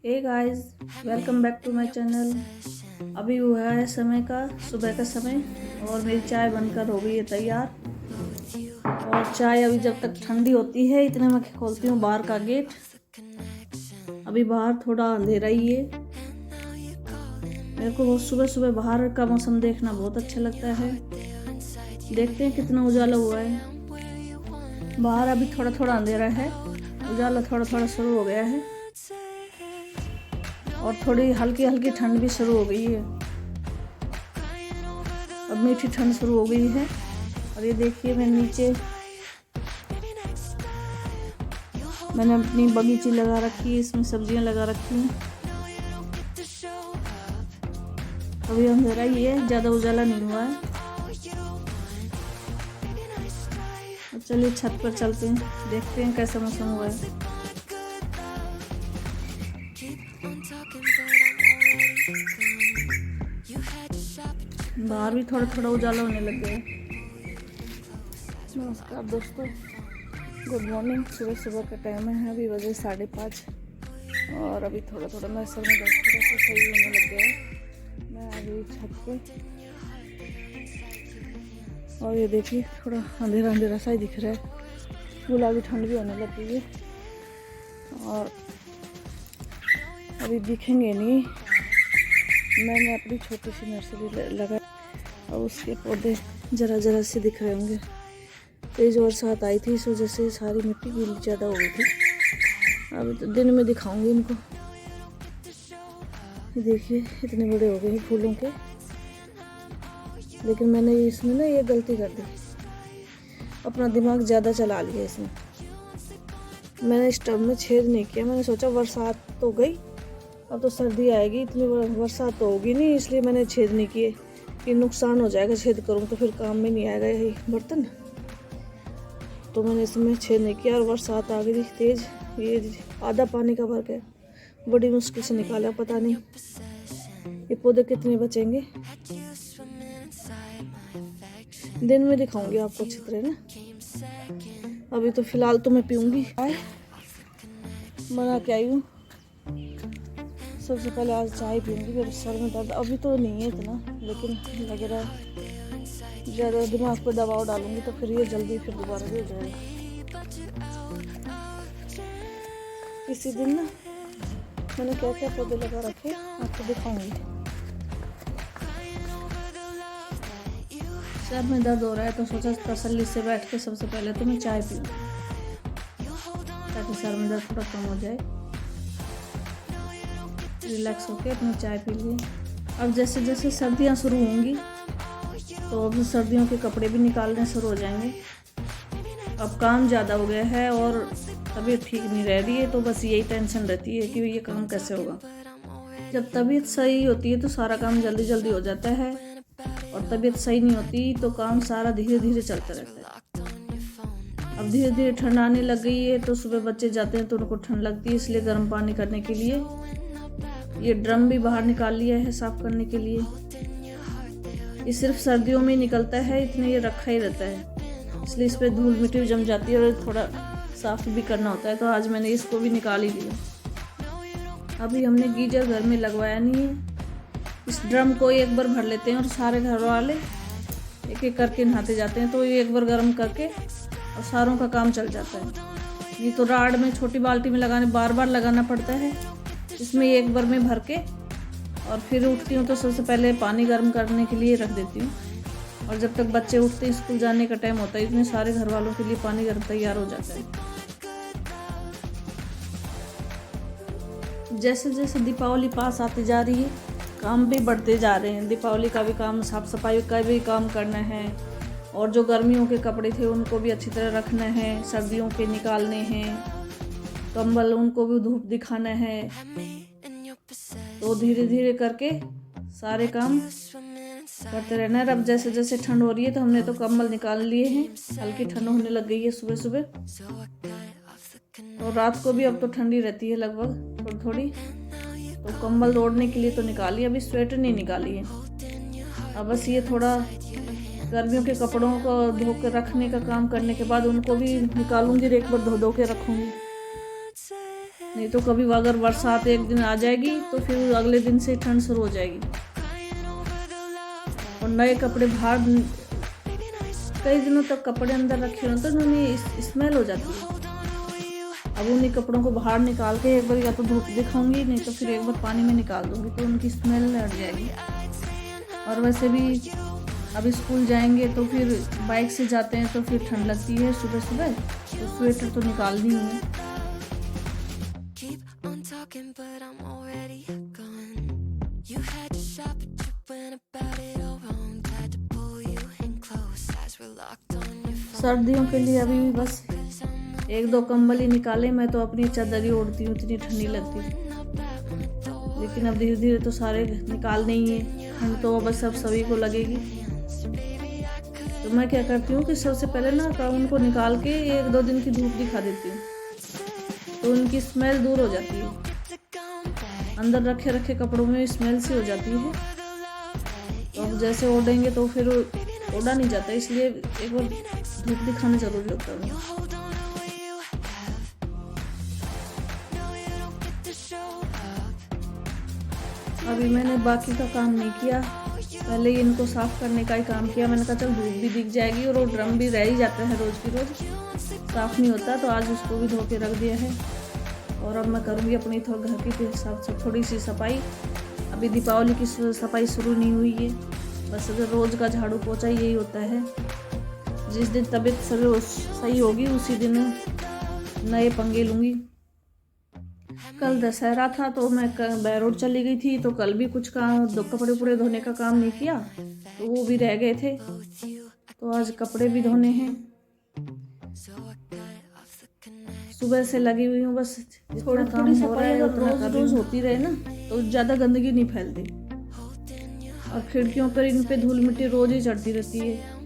Hey guys, welcome back to my channel. अभी हुआ है समय का सुबह का समय और मेरी चाय बनकर हो गई है तैयार। और चाय अभी जब तक ठंडी होती है इतने में खोलती हूँ बाहर का गेट। अभी बाहर थोड़ा अंधेरा ही है। मेरे को सुबह सुबह बाहर का मौसम देखना बहुत अच्छा लगता है। देखते हैं कितना उजाला हुआ है। बाहर अभी थोड़ा थोड़ा अंधेरा है, उजाला थोड़ा थोड़ा शुरू हो गया है और थोड़ी हल्की हल्की ठंड भी शुरू हो गई है। अब मीठी ठंड शुरू हो गई है। और ये देखिए मैंने अपनी बगीची लगा रखी है, इसमें सब्जियां लगा रखी हैं। अभी अंधेरा ही है, ज़्यादा उजाला नहीं हुआ है। अब चलिए छत पर चलते हैं, देखते हैं कैसा मौसम हुआ है। बाहर भी थोड़ा थोड़ा उजाला होने लग गया है। नमस्कार दोस्तों, गुड मॉर्निंग। सुबह सुबह का टाइम है, अभी बजे 5:30 और अभी थोड़ा थोड़ा मैं सर में दर्द थोड़ा सा सही होने लग गया है। मैं आ गई छत पे और ये देखिए थोड़ा अंधेरा अंधेरा सा ही दिख रहा है। गुलाबी ठंड भी होने लग गई है और अभी दिखेंगे नहीं। मैंने अपनी छोटी सी नर्सरी लगा और उसके पौधे जरा जरा से दिख रहे होंगे। तेज बरसात आई थी, इस वजह से सारी मिट्टी गीली ज़्यादा हो गई थी। अभी तो दिन में दिखाऊंगी इनको। देखिए इतने बड़े हो गए फूलों के, लेकिन मैंने इसमें ना ये गलती कर दी, अपना दिमाग ज़्यादा चला लिया इसमें। मैंने इस टब में छेद नहीं किया। मैंने सोचा बरसात तो गई, अब तो सर्दी आएगी, इतनी बरसात तो होगी नहीं, इसलिए मैंने छेद नहीं किए कि नुकसान हो जाएगा। छेद करूँ तो फिर काम में नहीं आएगा यही बर्तन, तो मैंने इसमें छेद नहीं किया। और बरसात आ गई तेज, ये आधा पानी का भर गया। बड़ी मुश्किल से निकाला, पता नहीं ये पौधे कितने बचेंगे। दिन में दिखाऊंगी आपको अच्छी तरह ना। अभी तो फिलहाल तो मैं पीऊँगी। बना के आई हूँ, सबसे पहले आज चाय पीऊँगी। मेरे सर में दर्द अभी तो नहीं है इतना, लेकिन लग रहा है ज़्यादा दिमाग पर दबाव डालूंगी तो फिर ये जल्दी फिर दोबारा भी हो जाएगा। इसी दिन ना मैंने क्या क्या पौधे लगा रखे आपको दिखाऊंगी। सर में दर्द हो रहा है तो सोचा तसल्ली से बैठ के सबसे पहले तो मैं चाय पीऊँ ताकि सर में दर्द थोड़ा कम हो जाए। रिलैक्स होके अपनी चाय पी लिए। अब जैसे जैसे सर्दियाँ शुरू होंगी तो अब सर्दियों के कपड़े भी निकालने शुरू हो जाएंगे। अब काम ज़्यादा हो गया है और तबीयत ठीक नहीं रह रही है, तो बस यही टेंशन रहती है कि ये काम कैसे होगा। जब तबीयत सही होती है तो सारा काम जल्दी जल्दी हो जाता है, और तबीयत सही नहीं होती तो काम सारा धीरे धीरे चलता रहता है। अब धीरे धीरे ठंड आने लग गई है, तो सुबह बच्चे जाते हैं तो उनको ठंड लगती है, इसलिए गर्म पानी करने के लिए ये ड्रम भी बाहर निकाल लिया है साफ़ करने के लिए। ये सिर्फ सर्दियों में निकलता है, इतने ये रखा ही रहता है, इसलिए इस पर धूल मिट्टी जम जाती है और थोड़ा साफ़ भी करना होता है। तो आज मैंने इसको भी निकाल ही दिया। अभी हमने गीजर घर में लगवाया नहीं है। इस ड्रम को एक बार भर लेते हैं और सारे घर वाले एक एक करके नहाते जाते हैं, तो ये एक बार गर्म करके और सारों का काम चल जाता है। नहीं तो राड में छोटी बाल्टी में लगाने बार बार लगाना पड़ता है। इसमें एक बार में भर के और फिर उठती हूँ तो सबसे पहले पानी गर्म करने के लिए रख देती हूँ, और जब तक बच्चे उठते हैं स्कूल जाने का टाइम होता है इतने सारे घर वालों के लिए पानी गर्म तैयार हो जाता है। जैसे जैसे दीपावली पास आती जा रही है काम भी बढ़ते जा रहे हैं। दीपावली का भी काम, साफ सफाई का भी काम करना है, और जो गर्मियों के कपड़े थे उनको भी अच्छी तरह रखना है, सर्दियों के निकालने हैं, कंबल उनको भी धूप दिखाना है। तो धीरे धीरे करके सारे काम करते रहना है। अब जैसे जैसे ठंड हो रही है तो हमने तो कंबल निकाल लिए हैं, हल्की ठंड होने लग गई है सुबह सुबह। और रात को भी अब तो ठंडी रहती है लगभग थोड़ी थोड़ी, तो कंबल ओढ़ने के लिए तो निकाली, अभी स्वेटर नहीं निकाली है। अब बस ये थोड़ा गर्मियों के कपड़ों को धो के रखने का काम करने के बाद उनको भी निकालूंगी, एक बार धो के रखूँगी। नहीं तो कभी अगर बरसात एक दिन आ जाएगी तो फिर अगले दिन से ठंड शुरू हो जाएगी। और नए कपड़े बाहर कई दिनों तक कपड़े अंदर रखे हो तो उन्हें स्मेल हो जाती है। अब उन्हीं कपड़ों को बाहर निकाल के एक बार या तो धूप दिखाऊंगी, नहीं तो फिर एक बार पानी में निकाल दूंगी तो उनकी स्मेल हट जाएगी। और वैसे भी अभी स्कूल जाएंगे तो फिर बाइक से जाते हैं तो फिर ठंड लगती है सुबह सुबह, तो स्वेटर तो निकालनी है। सर्दियों के लिए अभी भी बस 1-2 कंबल ही निकाले। मैं तो अपनी चादर ही ओढ़ती हूँ, इतनी ठंडी लगती है। लेकिन अब धीरे धीरे तो सारे निकालने ही है, ठंड तो बस अब सभी को लगेगी। तो मैं क्या करती हूँ कि सबसे पहले ना उनको निकाल के 1-2 दिन की धूप दिखा देती हूँ, तो उनकी स्मेल दूर हो जाती है। अंदर रखे रखे कपड़ों में स्मेल सी हो जाती है, तो अब जैसे ओढ़ेंगे तो फिर ओढ़ा नहीं जाता, इसलिए एक बार धूप दिखाना जरूरी होता है। अभी मैंने बाकी का काम नहीं किया, पहले ही इनको साफ करने का ही काम किया। मैंने कहा चल धूप भी दिख जाएगी और वो ड्रम भी रह ही जाता है रोज की रोज, साफ नहीं होता, तो आज उसको भी धो के रख दिया है। और अब मैं करूँगी अपनी घर की थोड़ी सी सफाई। अभी दीपावली की सफाई शुरू नहीं हुई है, बस अगर रोज़ का झाड़ू पोछा यही होता है। जिस दिन तबीयत सही होगी उसी दिन नए पंगे लूँगी। कल दशहरा था तो मैं बैरोड चली गई थी, तो कल भी कुछ काम कपड़े धोने का काम नहीं किया, तो वो भी रह गए थे, तो आज कपड़े भी धोने हैं। सुबह से लगी हुई हूँ, बस थोड़ी थोड़ी सफाई अगर रोज होती रहे ना तो ज़्यादा गंदगी नहीं फैलती। और खिड़कियों पर इन पे धूल मिट्टी रोज ही चढ़ती रहती है।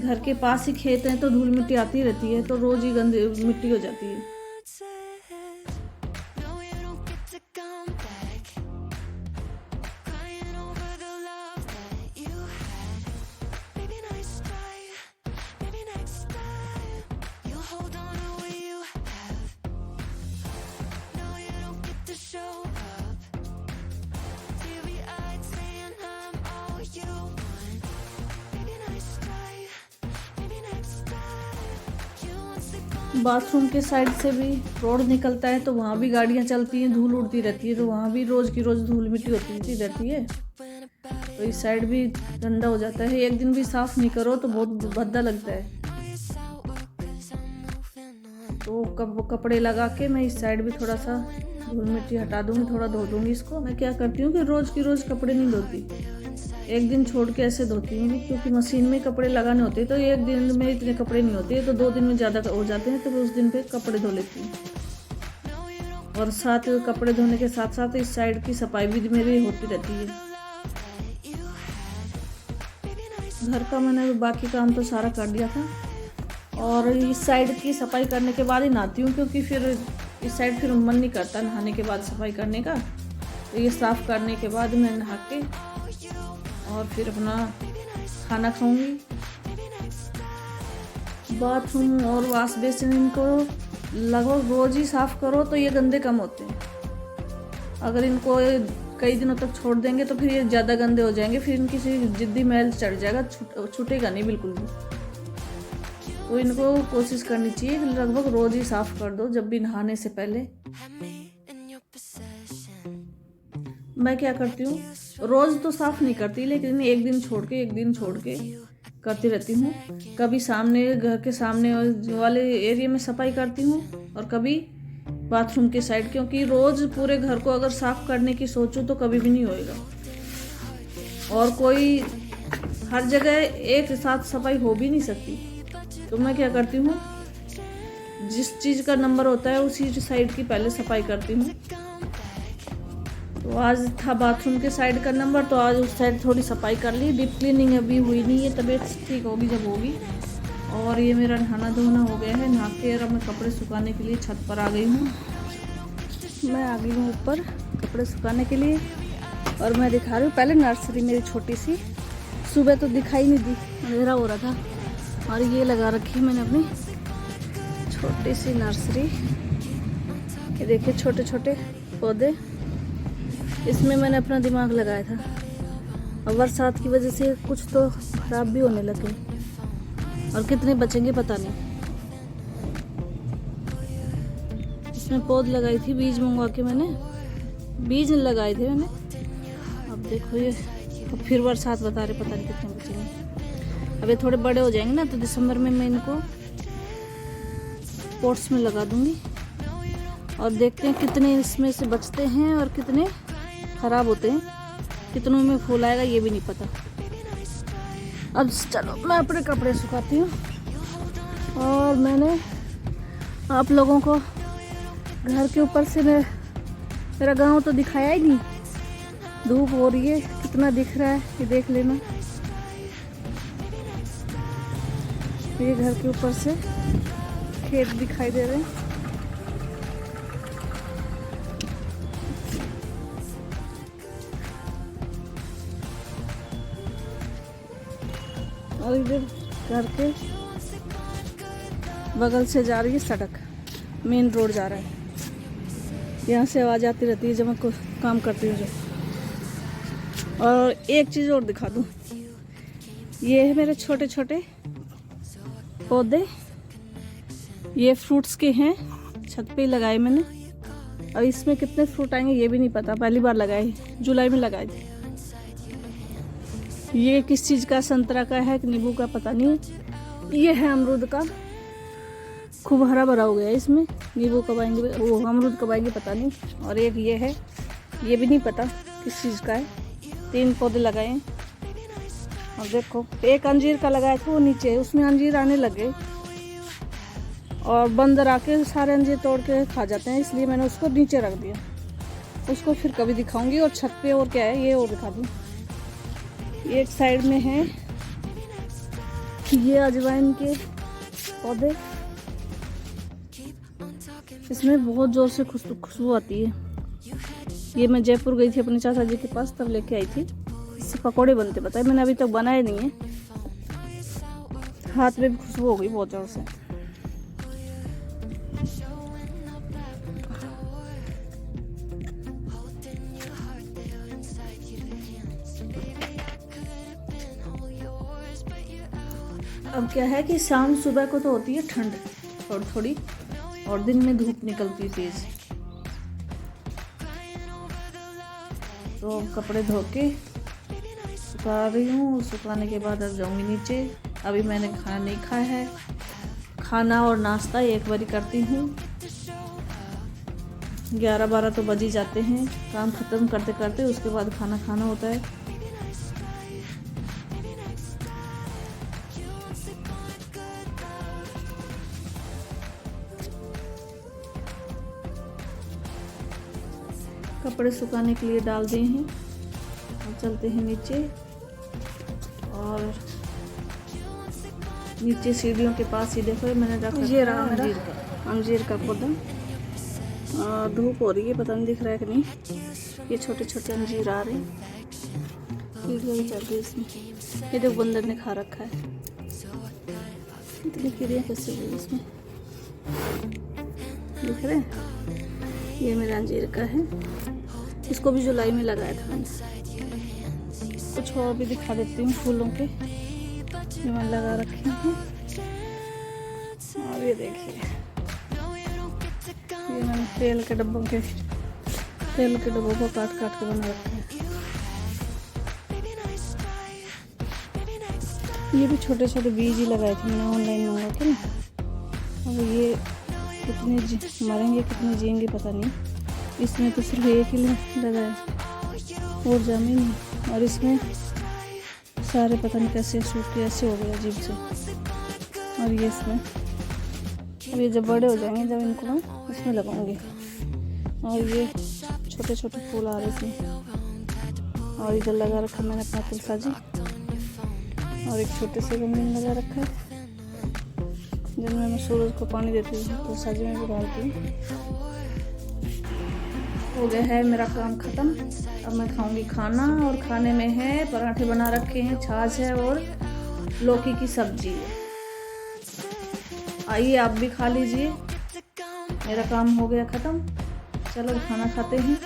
घर के पास ही खेत हैं तो धूल मिट्टी आती रहती है, तो रोज ही गंदी मिट्टी हो जाती है। बाथरूम के साइड से भी रोड निकलता है, तो वहाँ भी गाड़ियाँ चलती हैं, धूल उड़ती रहती है, तो वहाँ भी रोज़ की रोज़ धूल मिट्टी होती रहती है, तो इस साइड भी गंदा हो जाता है। एक दिन भी साफ़ नहीं करो तो बहुत भद्दा लगता है। तो कपड़े लगा के मैं इस साइड भी थोड़ा सा धूल मिट्टी हटा दूँगी, थोड़ा धो दूँगी इसको। मैं क्या करती हूँ कि रोज़ की रोज़ कपड़े नहीं धोती, एक दिन छोड़ के ऐसे धोती हूँ, क्योंकि मशीन में कपड़े लगाने होते हैं, तो एक दिन में इतने कपड़े नहीं होते, तो 2 दिन में ज़्यादा हो जाते हैं, तो उस दिन पे कपड़े धो लेती हूँ। और साथ कपड़े धोने के साथ साथ इस साइड की सफाई भी मेरी होती रहती है। घर का मैंने बाकी काम तो सारा कर दिया था, और इस साइड की सफाई करने के बाद ही नहाती हूँ, क्योंकि फिर इस साइड फिर मन नहीं करता नहाने के बाद सफाई करने का। तो ये साफ़ करने के बाद मैं नहा के और फिर अपना खाना खाऊंगी। बाथरूम और वॉश बेसिन इनको लगभग रोज़ ही साफ़ करो तो ये गंदे कम होते हैं। अगर इनको कई दिनों तक छोड़ देंगे तो फिर ये ज़्यादा गंदे हो जाएंगे, फिर इनकी जिद्दी मैल चढ़ जाएगा, छूटेगा नहीं बिल्कुल भी। तो इनको कोशिश करनी चाहिए कि लगभग रोज़ ही साफ़ कर दो, जब भी नहाने से पहले। मैं क्या करती हूँ, रोज़ तो साफ़ नहीं करती, लेकिन एक दिन छोड़ के करती रहती हूँ। कभी सामने घर के सामने वाले एरिया में सफाई करती हूँ, और कभी बाथरूम के साइड, क्योंकि रोज़ पूरे घर को अगर साफ़ करने की सोचूं तो कभी भी नहीं होएगा। और कोई हर जगह एक साथ सफाई हो भी नहीं सकती। तो मैं क्या करती हूँ, जिस चीज़ का नंबर होता है उसी साइड की पहले सफाई करती हूँ। तो आज था बाथरूम के साइड का नंबर, तो आज उस साइड थोड़ी सफाई कर ली। डीप क्लीनिंग अभी हुई नहीं है, तबीयत ठीक होगी जब होगी। और ये मेरा नहाना धोना हो गया है, नहा के अब मैं कपड़े सुखाने के लिए छत पर आ गई हूँ। मैं आ गई हूँ ऊपर कपड़े सुखाने के लिए, और मैं दिखा रही हूँ पहले नर्सरी मेरी छोटी सी। सुबह तो दिखाई नहीं दी, अंधेरा हो रहा था, और ये लगा रखी है मैंने अपनी छोटी सी नर्सरी। ये ये देखिए छोटे छोटे पौधे, इसमें मैंने अपना दिमाग लगाया था और बरसात की वजह से कुछ तो खराब भी होने लगे और कितने बचेंगे पता नहीं। इसमें पौध लगाई थी, बीज मंगवा के मैंने बीज लगाए थे मैंने। अब देखो ये अब फिर बरसात बता रहे, पता नहीं कितने बचेंगे। अब ये थोड़े बड़े हो जाएंगे ना तो दिसंबर में मैं इनको पॉट्स में लगा दूंगी और देखते हैं कितने इसमें से बचते हैं और कितने खराब होते हैं, कितनों में फूल आएगा ये भी नहीं पता। अब चलो मैं अपने कपड़े सुखाती हूँ और मैंने आप लोगों को घर के ऊपर से मेरा गांव तो दिखाया ही नहीं। धूप हो रही है, कितना दिख रहा है ये देख लेना। ये घर के ऊपर से खेत दिखाई दे रहे हैं। और इधर घर के बगल से जा रही है सड़क, मेन रोड जा रहा है। यहाँ से आवाज आती रहती है जब मैं काम करती हूँ जो। और एक चीज़ और दिखा दूँ, ये है मेरे छोटे छोटे पौधे, ये फ्रूट्स के हैं, छत पे लगाए मैंने। और इसमें कितने फ्रूट आएंगे ये भी नहीं पता, पहली बार लगाए, जुलाई में लगाए थे। ये किस चीज़ का, संतरा का है कि नींबू का पता नहीं। ये है अमरूद का, खूब हरा भरा हो गया है इसमें। नींबू कब आएंगे, वो अमरूद कब आएंगे पता नहीं। और एक ये है, ये भी नहीं पता किस चीज़ का है। 3 पौधे लगाए हैं। और देखो एक अंजीर का लगाया था, वो नीचे है, उसमें अंजीर आने लगे और बंदर आके सारे अंजीर तोड़ के खा जाते हैं, इसलिए मैंने उसको नीचे रख दिया। उसको फिर कभी दिखाऊंगी। और छत पे और क्या है ये और दिखा दूँ। एक साइड में है ये अजवाइन के पौधे, इसमें बहुत ज़ोर से खुशबू आती है। ये मैं जयपुर गई थी अपने चाचा जी के पास, तब लेके आई थी। इससे पकोड़े बनते, पता है, मैंने अभी तक बनाए नहीं है। हाथ में भी खुशबू हो गई बहुत ज़ोर से। अब क्या है कि शाम सुबह को तो होती है ठंड थोड़ी थोड़ी, और दिन में धूप निकलती तेज। तो कपड़े धो के सुखा रही हूँ। सुखाने के बाद अब जाऊँगी नीचे। अभी मैंने खाना नहीं खाया है, खाना और नाश्ता एक बारी करती हूँ। 11-12 तो बज ही जाते हैं काम ख़त्म करते करते, उसके बाद खाना खाना होता है। कपड़े सुखाने के लिए डाल दिए हैं और चलते हैं नीचे। और नीचे सीढ़ियों के पास ही देखो मैंने रखा, ये रहा मेरा अंजीर का पौधा। धूप हो रही है, पता नहीं दिख रहा है कि नहीं। ये छोटे छोटे अंजीर आ रहे हैं, कीड़ियाँ भी चल रही है इसमें। ये देखो बंदर ने खा रखा है, इतनी कीड़ियाँ कैसे हुई इसमें, दिख रहे हैं। ये मेरा अंजीर का है, इसको भी जुलाई में लगाया था मैंने। कुछ और भी दिखा देती हूँ फूलों के जो मैं लगा रखे हैं। और ये देखिए, ये मैंने तेल के डब्बों को काट काट के बना रखे हैं। ये भी छोटे छोटे बीज ही लगाए थे मैंने ऑनलाइन मंगा के ना। और ये कितने मरेंगे कितने जिएंगे पता नहीं। इसमें तो सिर्फ एक ही लगाए और जमी नहीं। और इसमें सारे पता नहीं कैसे सूखे ऐसे हो गए अजीब से। और ये इसमें अब ये जब बड़े हो जाएंगे, जब इनको मैं इसमें लगाऊंगी। और ये छोटे छोटे फूल आ रहे थे। और इधर लगा रखा मैंने अपना तुलसी, और एक छोटे से गमले में लगा रखा है जिनमें मैं सूरज को पानी देती हूँ, तुलसी में भी डालती हूँ। हो गया है मेरा काम ख़त्म। अब मैं खाऊंगी खाना, और खाने में है पराठे बना रखे हैं, छाछ है और लौकी की सब्जी है। आइए आप भी खा लीजिए, मेरा काम हो गया ख़त्म। चलो खाना खाते हैं।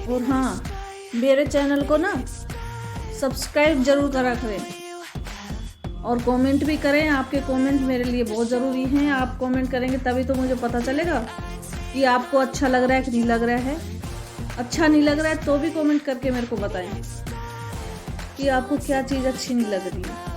और हाँ, मेरे चैनल को ना सब्सक्राइब जरूर करा करें और कमेंट भी करें। आपके कमेंट मेरे लिए बहुत ज़रूरी हैं। आप कमेंट करेंगे तभी तो मुझे पता चलेगा कि आपको अच्छा लग रहा है कि नहीं लग रहा है। अच्छा नहीं लग रहा है तो भी कमेंट करके मेरे को बताएं कि आपको क्या चीज़ अच्छी नहीं लग रही है।